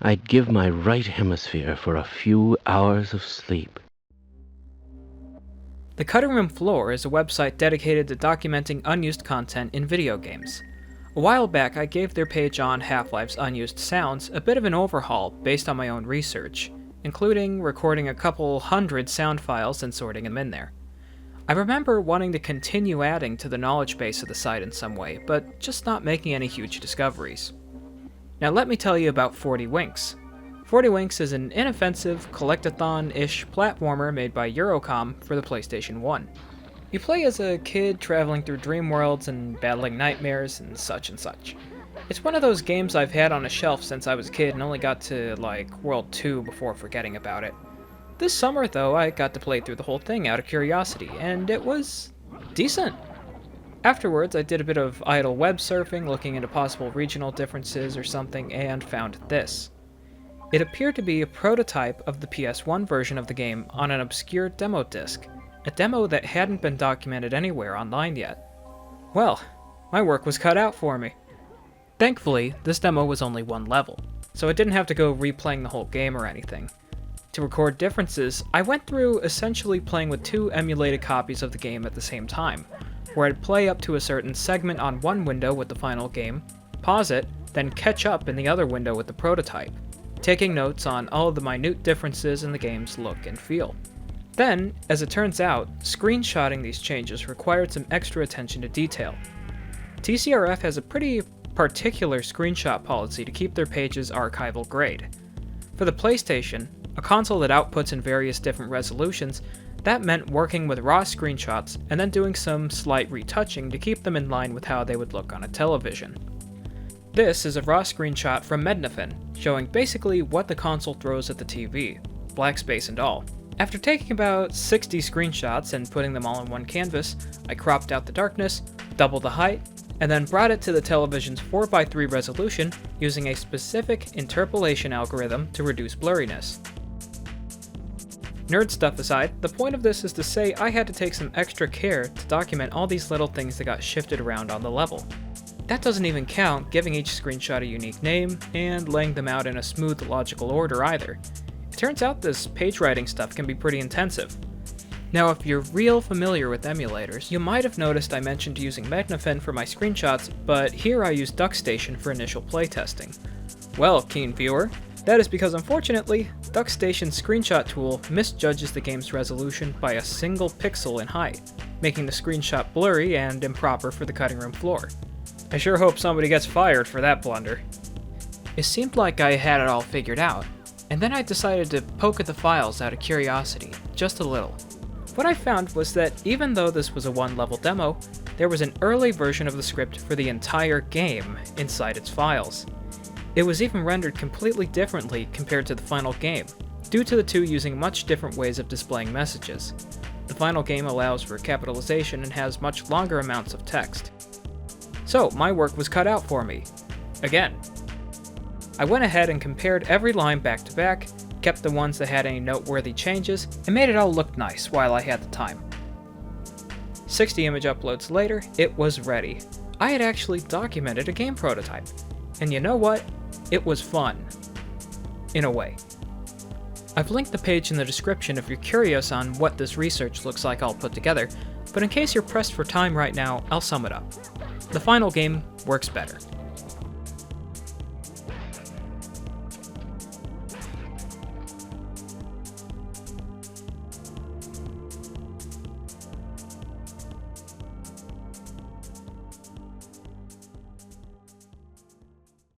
I'd give my right hemisphere for a few hours of sleep. The Cutting Room Floor is a website dedicated to documenting unused content in video games. A while back, I gave their page on Half-Life's unused sounds a bit of an overhaul based on my own research, including recording a couple hundred sound files and sorting them in there. I remember wanting to continue adding to the knowledge base of the site in some way, but just not making any huge discoveries. Now let me tell you about 40 Winks. 40 Winks is an inoffensive, collectathon-ish platformer made by Eurocom for the PlayStation 1. You play as a kid traveling through dream worlds and battling nightmares and such and such. It's one of those games I've had on a shelf since I was a kid and only got to, World 2 before forgetting about it. This summer, though, I got to play through the whole thing out of curiosity, and it was decent. Afterwards, I did a bit of idle web surfing, looking into possible regional differences or something, and found this. It appeared to be a prototype of the PS1 version of the game on an obscure demo disc, a demo that hadn't been documented anywhere online yet. Well, my work was cut out for me. Thankfully, this demo was only one level, so I didn't have to go replaying the whole game or anything. To record differences, I went through essentially playing with two emulated copies of the game at the same time, where I'd play up to a certain segment on one window with the final game, pause it, then catch up in the other window with the prototype, taking notes on all of the minute differences in the game's look and feel. Then, as it turns out, screenshotting these changes required some extra attention to detail. TCRF has a pretty particular screenshot policy to keep their pages archival grade. For the PlayStation, a console that outputs in various different resolutions, that meant working with raw screenshots and then doing some slight retouching to keep them in line with how they would look on a television. This is a raw screenshot from Mednafen, showing basically what the console throws at the TV, black space and all. After taking about 60 screenshots and putting them all on one canvas, I cropped out the darkness, doubled the height, and then brought it to the television's 4x3 resolution using a specific interpolation algorithm to reduce blurriness. Nerd stuff aside, the point of this is to say I had to take some extra care to document all these little things that got shifted around on the level. That doesn't even count giving each screenshot a unique name and laying them out in a smooth, logical order either. It turns out this page writing stuff can be pretty intensive. Now, if you're real familiar with emulators, you might have noticed I mentioned using Mednafen for my screenshots, but here I use DuckStation for initial playtesting. Well, keen viewer, that is because unfortunately, DuckStation's screenshot tool misjudges the game's resolution by a single pixel in height, making the screenshot blurry and improper for the cutting room floor. I sure hope somebody gets fired for that blunder. It seemed like I had it all figured out, and then I decided to poke at the files out of curiosity, just a little. What I found was that even though this was a one-level demo, there was an early version of the script for the entire game inside its files. It was even rendered completely differently compared to the final game, due to the two using much different ways of displaying messages. The final game allows for capitalization and has much longer amounts of text. So, my work was cut out for me. Again. I went ahead and compared every line back to back, kept the ones that had any noteworthy changes, and made it all look nice while I had the time. 60 image uploads later, it was ready. I had actually documented a game prototype. And you know what? It was fun. In a way. I've linked the page in the description if you're curious on what this research looks like all put together, but in case you're pressed for time right now, I'll sum it up. The final game works better.